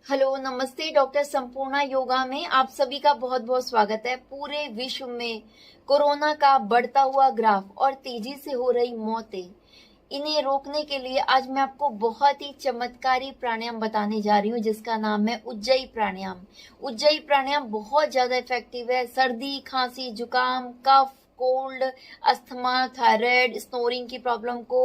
Hello नमस्ते doctor Sampurna yoga में आप सभी का बहुत बहुत स्वागत है। पूरे विश्व में कोरोना का बढ़ता हुआ ग्राफ और तेजी से हो रही मौतें, इन्हें रोकने के लिए आज मैं आपको बहुत ही चमत्कारी प्राणायाम बताने जा रही हूँ जिसका नाम है उज्जयी प्राणायाम। उज्जयी प्राणायाम बहुत ज्यादा इफेक्टिव है। सर्दी, खांसी, जुकाम, कफ, कोल्ड, अस्थमा, थायराइड, स्नोरिंग की प्रॉब्लम को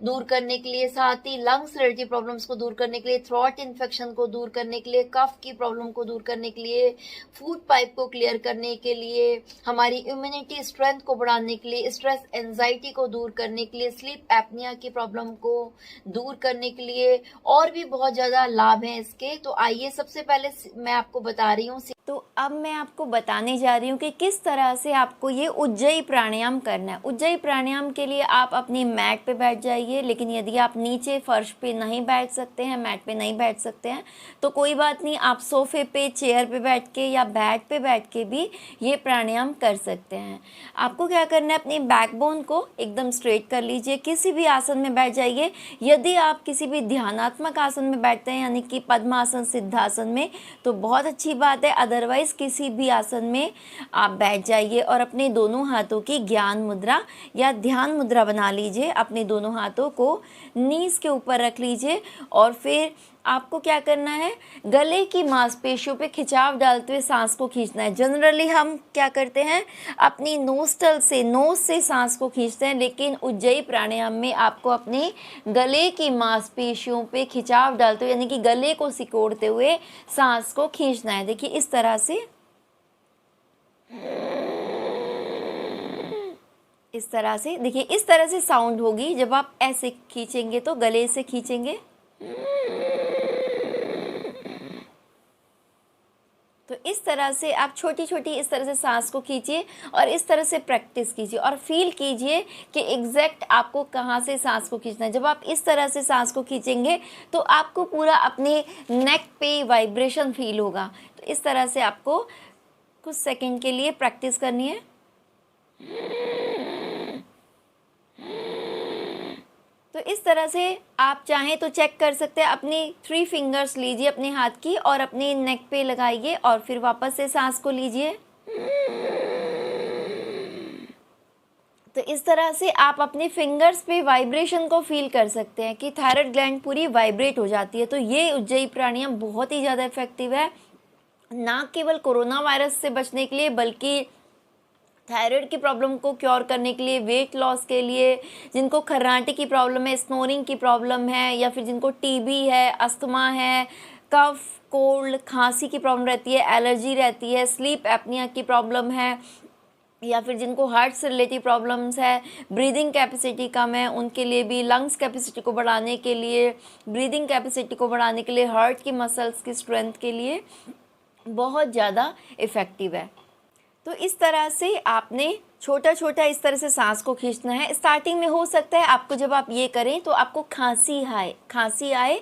दूर करने के लिए, साथ ही लंग्स रिलेटेड प्रॉब्लम्स को दूर करने के लिए, थ्रोट इन्फेक्शन को दूर करने के लिए, कफ की प्रॉब्लम को दूर करने के लिए, फूड पाइप को क्लियर करने के लिए, हमारी इम्यूनिटी स्ट्रेंथ को बढ़ाने के लिए, स्ट्रेस एंजाइटी को दूर करने के लिए, स्लीप एपनिया की प्रॉब्लम को दूर करने के लिए, और भी बहुत ज्यादा लाभ हैं इसके। तो आइए सबसे पहले मैं आपको बता रही हूँ। तो अब मैं आपको बताने जा रही हूँ कि किस तरह से आपको ये उज्जयी प्राणायाम करना है। उज्जयी प्राणायाम के लिए आप अपनी मैट पे बैठ जाइए, लेकिन यदि आप नीचे फर्श पे नहीं बैठ सकते हैं, मैट पे नहीं बैठ सकते हैं, तो कोई बात नहीं, आप सोफे पे, चेयर पे बैठ के या बेड पे बैठ के भी ये प्राणायाम कर सकते हैं। आपको क्या करना है, अपनी बैकबोन को एकदम स्ट्रेट कर लीजिए, किसी भी आसन में बैठ जाइए। यदि आप किसी भी ध्यानात्मक आसन में बैठते हैं, यानी कि पद्मासन, सिद्धासन में, तो बहुत अच्छी बात है। अदरवाइज किसी भी आसन में आप बैठ जाइए और अपने दोनों हाथों की ज्ञान मुद्रा या ध्यान मुद्रा बना लीजिए। अपने दोनों हाथों को नीज के ऊपर रख लीजिए और फिर आपको क्या करना है, गले की मांसपेशियों पे खिंचाव डालते हुए सांस को खींचना है। जनरली हम क्या करते हैं, अपनी नोस्टल से, नोज से सांस को खींचते हैं, लेकिन उज्जयी प्राणायाम में आपको अपने गले की मांसपेशियों पे खिंचाव डालते हुए, यानी कि गले को सिकोड़ते हुए सांस को खींचना है। देखिए इस तरह से, देखिए इस तरह से साउंड होगी। जब आप ऐसे खींचेंगे तो गले से खींचेंगे तो इस तरह से आप छोटी छोटी इस तरह से सांस को खींचिए और इस तरह से प्रैक्टिस कीजिए और फील कीजिए कि एग्जैक्ट आपको कहाँ से सांस को खींचना है। जब आप इस तरह से सांस को खींचेंगे तो आपको पूरा अपने नेक पे वाइब्रेशन फील होगा। तो इस तरह से आपको कुछ सेकंड के लिए प्रैक्टिस करनी है। तो इस तरह से आप चाहें तो चेक कर सकते हैं। अपनी 3 फिंगर्स लीजिए अपने हाथ की और अपने नेक पे लगाइए और फिर वापस से सांस को लीजिए। तो इस तरह से आप अपने फिंगर्स पे वाइब्रेशन को फील कर सकते हैं कि थायराइड ग्लैंड पूरी वाइब्रेट हो जाती है। तो ये उज्जयी प्राणायाम बहुत ही ज़्यादा इफेक्टिव है, ना केवल कोरोना वायरस से बचने के लिए बल्कि थायराइड की प्रॉब्लम को क्योर करने के लिए, वेट लॉस के लिए, जिनको खर्राटे की प्रॉब्लम है, स्नोरिंग की प्रॉब्लम है, या फिर जिनको टीबी है, अस्थमा है, कफ, कोल्ड, खांसी की प्रॉब्लम रहती है, एलर्जी रहती है, स्लीप एपनिया की प्रॉब्लम है, या फिर जिनको हार्ट से रिलेटेड प्रॉब्लम्स है, ब्रीदिंग कैपेसिटी कम है, उनके लिए भी, लंग्स कैपेसिटी को बढ़ाने के लिए, ब्रीदिंग कैपेसिटी को बढ़ाने के लिए, हार्ट की मसल्स की स्ट्रेंथ के लिए बहुत ज़्यादा इफ़ेक्टिव है। तो इस तरह से आपने छोटा छोटा इस तरह से सांस को खींचना है। स्टार्टिंग में हो सकता है आपको, जब आप ये करें तो आपको खांसी आए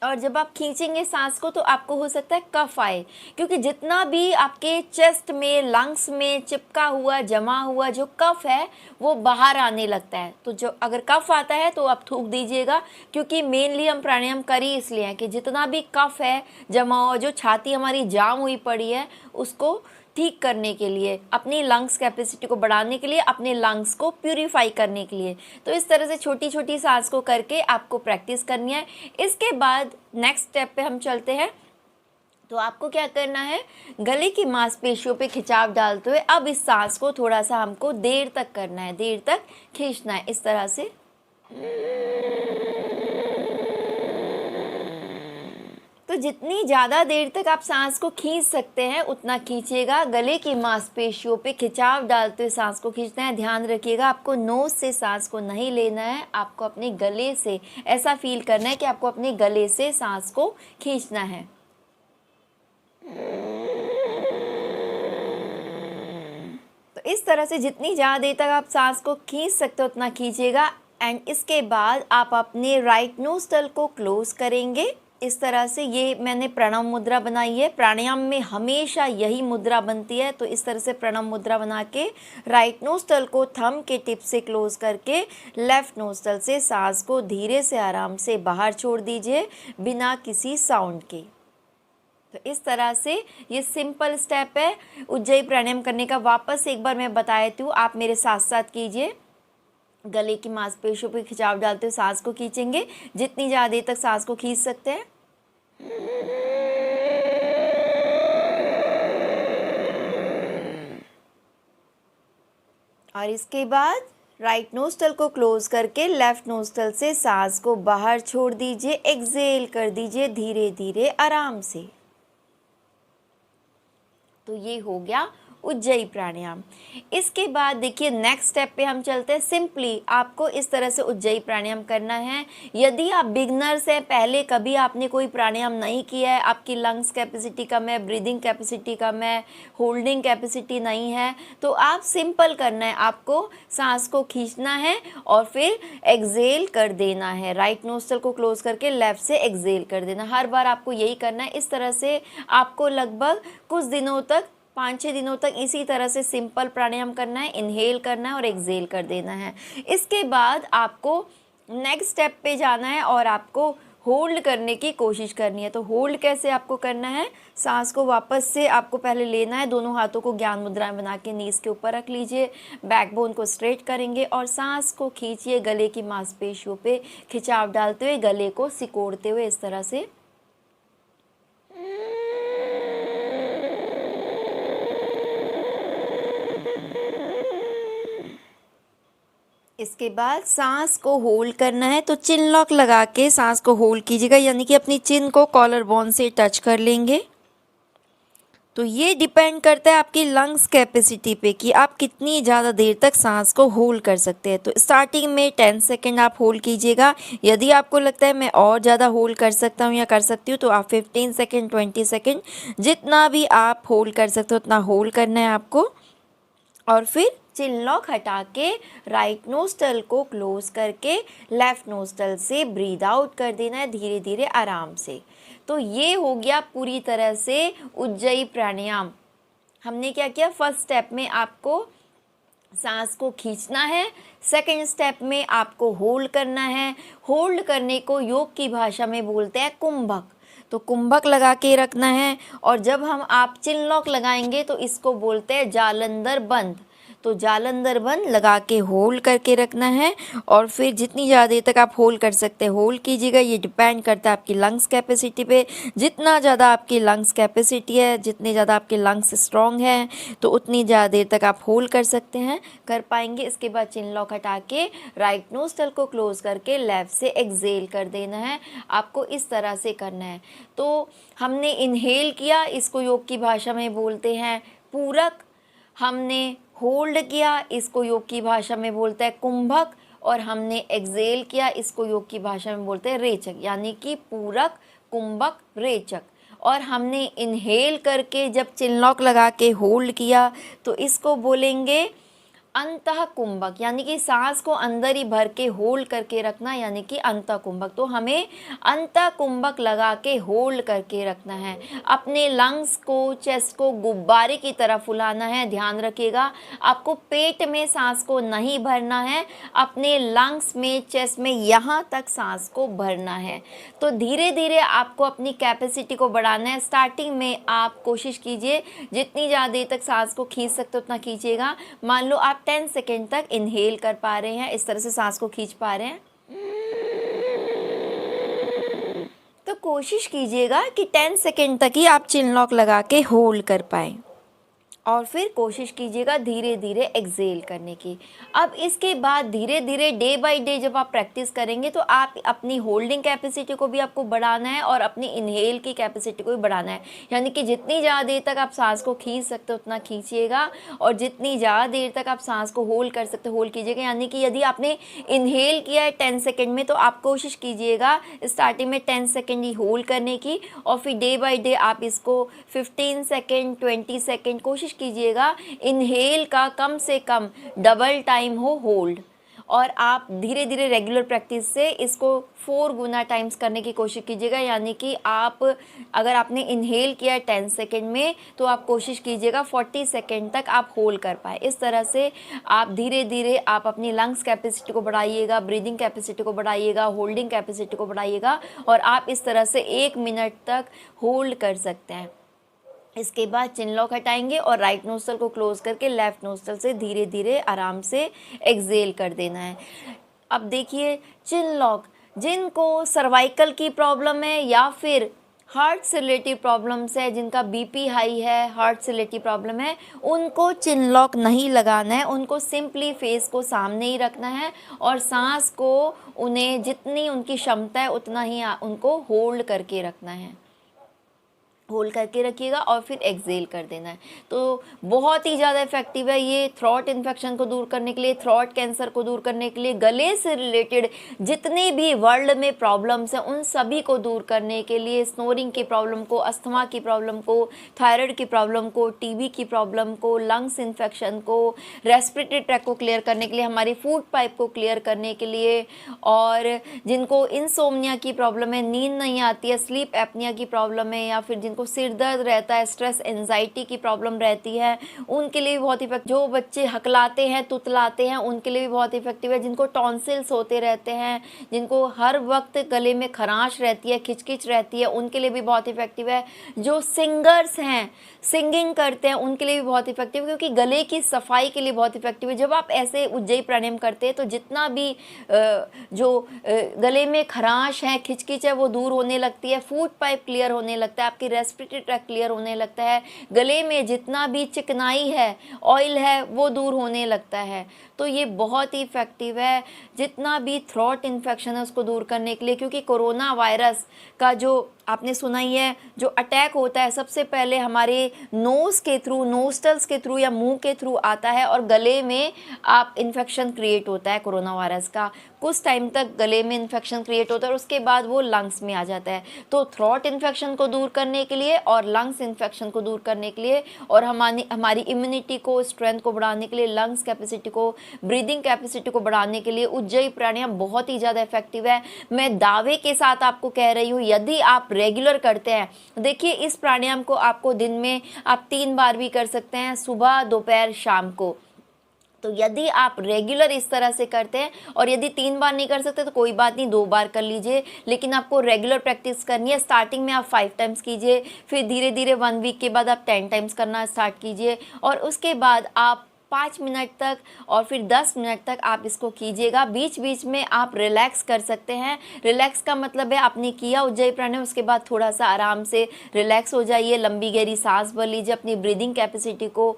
और जब आप खींचेंगे सांस को तो आपको हो सकता है कफ आए, क्योंकि जितना भी आपके चेस्ट में, लंग्स में चिपका हुआ, जमा हुआ जो कफ है वो बाहर आने लगता है। तो जो अगर कफ आता है तो आप थूक दीजिएगा, क्योंकि मेनली हम प्राणायाम कर ही इसलिए हैं कि जितना भी कफ है जमा हुआ, जो छाती हमारी जाम हुई पड़ी है, उसको ठीक करने के लिए, अपनी लंग्स कैपेसिटी को बढ़ाने के लिए, अपने लंग्स को प्यूरिफाई करने के लिए। तो इस तरह से छोटी छोटी सांस को करके आपको प्रैक्टिस करनी है। इसके बाद नेक्स्ट स्टेप पे हम चलते हैं। तो आपको क्या करना है, गले की मांसपेशियों पे खिंचाव डालते हुए अब इस सांस को थोड़ा सा हमको देर तक करना है, देर तक खींचना है इस तरह से। तो जितनी ज़्यादा देर तक आप सांस को खींच सकते हैं उतना खींचिएगा। गले की मांसपेशियों पे खिंचाव डालते हुए सांस को खींचना है। ध्यान रखिएगा, आपको नोज से सांस को नहीं लेना है, आपको अपने गले से ऐसा फील करना है कि आपको अपने गले से सांस को खींचना है। तो इस तरह से जितनी ज़्यादा देर तक आप सांस को खींच सकते हो उतना खींचिएगा। एंड इसके बाद आप अपने राइट नोस्ट्रल को क्लोज करेंगे इस तरह से। ये मैंने प्रणव मुद्रा बनाई है। प्राणायाम में हमेशा यही मुद्रा बनती है। तो इस तरह से प्रणव मुद्रा बना के राइट नोस्ट्रल को थंब के टिप से क्लोज करके लेफ्ट नोस्ट्रल से सांस को धीरे से आराम से बाहर छोड़ दीजिए बिना किसी साउंड के। तो इस तरह से ये सिंपल स्टेप है उज्जयी प्राणायाम करने का। वापस एक बार मैं बता देती हूँ, आप मेरे साथ साथ कीजिए। गले की मांसपेशियों पे खिंचाव डालते हुए सांस को खींचेंगे, जितनी ज़्यादा देर तक सांस को खींच सकते हैं। और इसके बाद राइट नोस्ट्रल को क्लोज करके लेफ्ट नोस्ट्रल से सांस को बाहर छोड़ दीजिए, एक्सेल कर दीजिए धीरे धीरे आराम से। तो ये हो गया उज्जयी प्राणायाम। इसके बाद देखिए नेक्स्ट स्टेप पे हम चलते हैं। सिंपली आपको इस तरह से उज्जयी प्राणायाम करना है। यदि आप बिगनर्स हैं, पहले कभी आपने कोई प्राणायाम नहीं किया है, आपकी लंग्स कैपेसिटी कम है, ब्रीदिंग कैपेसिटी कम है, होल्डिंग कैपेसिटी नहीं है, तो आप सिंपल करना है। आपको सांस को खींचना है और फिर एक्सेल कर देना है। राइट नोस्ट्रल को क्लोज करके लेफ्ट से एक्सेल कर देना। हर बार आपको यही करना है। इस तरह से आपको लगभग कुछ दिनों तक, 5-6 दिनों तक इसी तरह से सिंपल प्राणायाम करना है। इनहेल करना है और एक्सेल कर देना है। इसके बाद आपको नेक्स्ट स्टेप पे जाना है और आपको होल्ड करने की कोशिश करनी है। तो होल्ड कैसे आपको करना है, सांस को वापस से आपको पहले लेना है। दोनों हाथों को ज्ञान मुद्राएं बना के नीज के ऊपर रख लीजिए, बैकबोन को स्ट्रेट करेंगे और सांस को खींचिए। गले की मांसपेशियों पे खिंचाव डालते हुए, गले को सिकोड़ते हुए इस तरह से। इसके बाद सांस को होल्ड करना है, तो चिन लॉक लगा के सांस को होल्ड कीजिएगा, यानी कि अपनी चिन को कॉलर बोन से टच कर लेंगे। तो ये डिपेंड करता है आपकी लंग्स कैपेसिटी पे कि आप कितनी ज़्यादा देर तक सांस को होल्ड कर सकते हैं। तो स्टार्टिंग में 10 सेकेंड आप होल्ड कीजिएगा। यदि आपको लगता है मैं और ज़्यादा होल्ड कर सकता हूँ या कर सकती हूँ, तो आप 15 सेकेंड, 20 सेकेंड, जितना भी आप होल्ड कर सकते हो उतना होल्ड करना है आपको। और फिर चिन लॉक हटा के राइट नोस्ट्रल को क्लोज करके लेफ्ट नोस्ट्रल से ब्रीद आउट कर देना है धीरे धीरे आराम से। तो ये हो गया पूरी तरह से उज्जयी प्राणायाम। हमने क्या किया, फर्स्ट स्टेप में आपको सांस को खींचना है, सेकंड स्टेप में आपको होल्ड करना है। होल्ड करने को योग की भाषा में बोलते हैं कुंभक। तो कुंभक लगा के रखना है। और जब आप चिन लॉक लगाएंगे तो इसको बोलते हैं जालंधर बंद। तो जालंधर बंद लगा के होल्ड करके रखना है और फिर जितनी ज़्यादा देर तक आप होल्ड कर सकते हैं होल्ड कीजिएगा। ये डिपेंड करता है आपकी लंग्स कैपेसिटी पे। जितना ज़्यादा आपकी लंग्स कैपेसिटी है, जितने ज़्यादा आपके लंग्स स्ट्रॉन्ग हैं, तो उतनी ज़्यादा देर तक आप होल्ड कर सकते हैं, कर पाएंगे। इसके बाद चिन लॉक हटा के राइट नोस्ट्रल को क्लोज करके लेफ्ट से एक्सेल कर देना है। आपको इस तरह से करना है। तो हमने इनहेल किया, इसको योग की भाषा में बोलते हैं पूरक। हमने होल्ड किया, इसको योग की भाषा में बोलते हैं कुंभक। और हमने एक्सेल किया, इसको योग की भाषा में बोलते हैं रेचक, यानी कि पूरक, कुंभक, रेचक। और हमने इनहेल करके जब चिन लॉक लगा के होल्ड किया तो इसको बोलेंगे अंतः कुंभक, यानी कि सांस को अंदर ही भर के होल्ड करके रखना, यानी कि अंतः कुंभक। तो हमें अंतः कुंभक लगा के होल्ड करके रखना है। अपने लंग्स को, चेस्ट को गुब्बारे की तरह फुलाना है। ध्यान रखिएगा, आपको पेट में सांस को नहीं भरना है, अपने लंग्स में, चेस्ट में, यहाँ तक सांस को भरना है। तो धीरे धीरे आपको अपनी कैपेसिटी को बढ़ाना है। स्टार्टिंग में आप कोशिश कीजिए जितनी ज़्यादा देर तक सांस को खींच सकते उतना खींचिएगा। मान लो आप 10 सेकेंड तक इनहेल कर पा रहे हैं, इस तरह से सांस को खींच पा रहे हैं, तो कोशिश कीजिएगा कि 10 सेकेंड तक ही आप चिन लॉक लगा के होल्ड कर पाएं। और फिर कोशिश कीजिएगा धीरे धीरे एक्सेल करने की। अब इसके बाद धीरे धीरे डे बाय डे जब आप प्रैक्टिस करेंगे तो आप अपनी होल्डिंग कैपेसिटी को भी आपको बढ़ाना है और अपनी इनहेल की कैपेसिटी को भी बढ़ाना है। यानी कि जितनी ज़्यादा देर तक आप सांस को खींच सकते हो उतना खींचिएगा और जितनी ज़्यादा देर तक आप सांस को होल्ड कर सकते हो होल्ड कीजिएगा। यानी कि यदि आपने इनहेल किया है 10 सेकेंड में तो आप कोशिश कीजिएगा स्टार्टिंग में 10 सेकेंड ही होल्ड करने की और फिर डे बाय डे आप इसको 15 सेकेंड, 20 सेकेंड कोशिश कीजिएगा इनहेल का कम से कम डबल टाइम हो होल्ड। और आप धीरे धीरे रेगुलर प्रैक्टिस से इसको 4 गुना टाइम्स करने की कोशिश कीजिएगा। यानी कि आप अगर आपने इनहेल किया 10 सेकेंड में तो आप कोशिश कीजिएगा 40 सेकेंड तक आप होल्ड कर पाए। इस तरह से आप धीरे धीरे आप अपनी लंग्स कैपेसिटी को बढ़ाइएगा, ब्रीदिंग कैपेसिटी को बढ़ाइएगा, होल्डिंग कैपेसिटी को बढ़ाइएगा और आप इस तरह से 1 मिनट तक होल्ड कर सकते हैं। इसके बाद चिन लॉक हटाएंगे और राइट नोस्ट्रल को क्लोज करके लेफ्ट नोस्ट्रल से धीरे धीरे आराम से एक्सेल कर देना है। अब देखिए चिन लॉक, जिनको सर्वाइकल की प्रॉब्लम है या फिर हार्ट से रिलेटेड प्रॉब्लम्स है, जिनका बीपी हाई है, हार्ट से रिलेटेड प्रॉब्लम है, उनको चिन लॉक नहीं लगाना है। उनको सिंपली फेस को सामने ही रखना है और सांस को उन्हें जितनी उनकी क्षमता है उतना ही उनको होल्ड करके रखना है। होल्ड करके रखिएगा और फिर एक्सेल कर देना है। तो बहुत ही ज़्यादा इफेक्टिव है ये थ्रोट इन्फेक्शन को दूर करने के लिए, थ्रोट कैंसर को दूर करने के लिए, गले से रिलेटेड जितने भी वर्ल्ड में प्रॉब्लम्स हैं उन सभी को दूर करने के लिए, स्नोरिंग की प्रॉब्लम को, अस्थमा की प्रॉब्लम को, थायराइड की प्रॉब्लम को, टीबी की प्रॉब्लम को, लंग्स इन्फेक्शन को, रेस्पिरेटरी ट्रैक को क्लियर करने के लिए, हमारी फूड पाइप को क्लियर करने के लिए, और जिनको इंसोम्निया की प्रॉब्लम है, नींद नहीं आती है, स्लीप एपनिया की प्रॉब्लम है, या फिर जिनको सिर दर्द रहता है, स्ट्रेस एंजाइटी की प्रॉब्लम रहती है, उनके लिए भी बहुत इफेक्टिव। जो बच्चे हकलाते हैं, तुतलाते हैं, उनके लिए भी बहुत इफेक्टिव है। जिनको टॉन्सिल्स होते रहते हैं, जिनको हर वक्त गले में खराश रहती है, खिचखिच रहती है, उनके लिए भी बहुत इफेक्टिव है। जो सिंगर्स हैं, सिंगिंग करते हैं, उनके लिए भी बहुत इफेक्टिव है, क्योंकि गले की सफाई के लिए बहुत इफेक्टिव है। जब आप ऐसे उज्जयी प्राणायाम करते हैं तो जितना भी गले में खराश है, खिचखिच है, वो दूर होने लगती है, फूड पाइप क्लियर होने लगता है, आपकी रेस्पिरेटरी ट्रैक क्लियर होने लगता है, गले में जितना भी चिकनाई है, ऑयल है, वो दूर होने लगता है। तो ये बहुत ही इफेक्टिव है जितना भी थ्रोट इन्फेक्शन है उसको दूर करने के लिए, क्योंकि कोरोना वायरस का जो आपने सुना ही है, जो अटैक होता है सबसे पहले हमारे नोज़ के थ्रू, नोस्टल्स के थ्रू या मुंह के थ्रू आता है और गले में आप इन्फेक्शन क्रिएट होता है कोरोना वायरस का। कुछ टाइम तक गले में इन्फेक्शन क्रिएट होता है और उसके बाद वो लंग्स में आ जाता है। तो थ्रोट इन्फेक्शन को दूर करने के लिए और लंग्स इन्फेक्शन को दूर करने के लिए और हमारी इम्यूनिटी को, स्ट्रेंथ को बढ़ाने के लिए, लंग्स कैपेसिटी को, ब्रीदिंग कैपेसिटी को बढ़ाने के लिए उज्जयी प्राणायाम बहुत ही ज़्यादा इफेक्टिव है। मैं दावे के साथ आपको कह रही हूँ, यदि आप रेगुलर करते हैं, देखिए इस प्राणायाम को आपको दिन में आप 3 बार भी कर सकते हैं, सुबह, दोपहर, शाम को। तो यदि आप रेगुलर इस तरह से करते हैं, और यदि 3 बार नहीं कर सकते तो कोई बात नहीं, 2 बार कर लीजिए, लेकिन आपको रेगुलर प्रैक्टिस करनी है। स्टार्टिंग में आप 5 टाइम्स कीजिए, फिर धीरे धीरे 1 वीक के बाद आप 10 टाइम्स करना स्टार्ट कीजिए, और उसके बाद आप 5 मिनट तक और फिर 10 मिनट तक आप इसको कीजिएगा। बीच बीच में आप रिलैक्स कर सकते हैं। रिलैक्स का मतलब है आपने किया उज्जयी प्राणायाम, उसके बाद थोड़ा सा आराम से रिलैक्स हो जाइए, लंबी गहरी सांस भर लीजिए, अपनी ब्रीदिंग कैपेसिटी को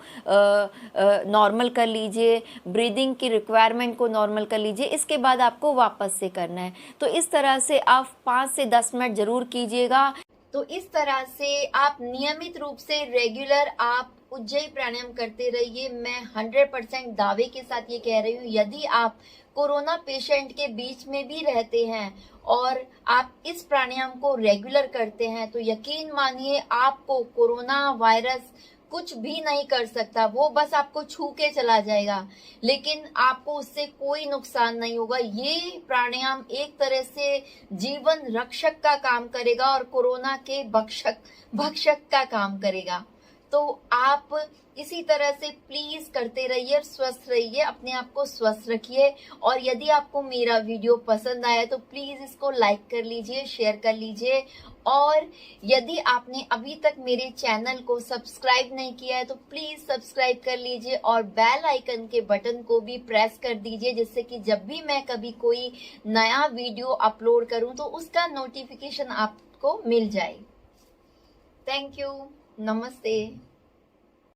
नॉर्मल कर लीजिए, ब्रीदिंग की रिक्वायरमेंट को नॉर्मल कर लीजिए। इसके बाद आपको वापस से करना है। तो इस तरह से आप 5 से 10 मिनट ज़रूर कीजिएगा। तो इस तरह से आप नियमित रूप से रेगुलर आप उज्जयी प्राणायाम करते रहिए। मैं 100% दावे के साथ ये कह रही हूँ, यदि आप कोरोना पेशेंट के बीच में भी रहते हैं और आप इस प्राणायाम को रेगुलर करते हैं, तो यकीन मानिए आपको कोरोना वायरस कुछ भी नहीं कर सकता। वो बस आपको छू के चला जाएगा, लेकिन आपको उससे कोई नुकसान नहीं होगा। ये प्राणायाम एक तरह से जीवन रक्षक का काम करेगा और कोरोना के भक्षक का काम करेगा। तो आप इसी तरह से प्लीज करते रहिए और स्वस्थ रहिए, अपने आप को स्वस्थ रखिए। और यदि आपको मेरा वीडियो पसंद आया तो प्लीज इसको लाइक कर लीजिए, शेयर कर लीजिए। और यदि आपने अभी तक मेरे चैनल को सब्सक्राइब नहीं किया है तो प्लीज सब्सक्राइब कर लीजिए और बेल आइकन के बटन को भी प्रेस कर दीजिए, जिससे कि जब भी मैं कभी कोई नया वीडियो अपलोड करूं तो उसका नोटिफिकेशन आपको मिल जाए। Thank you. नमस्ते।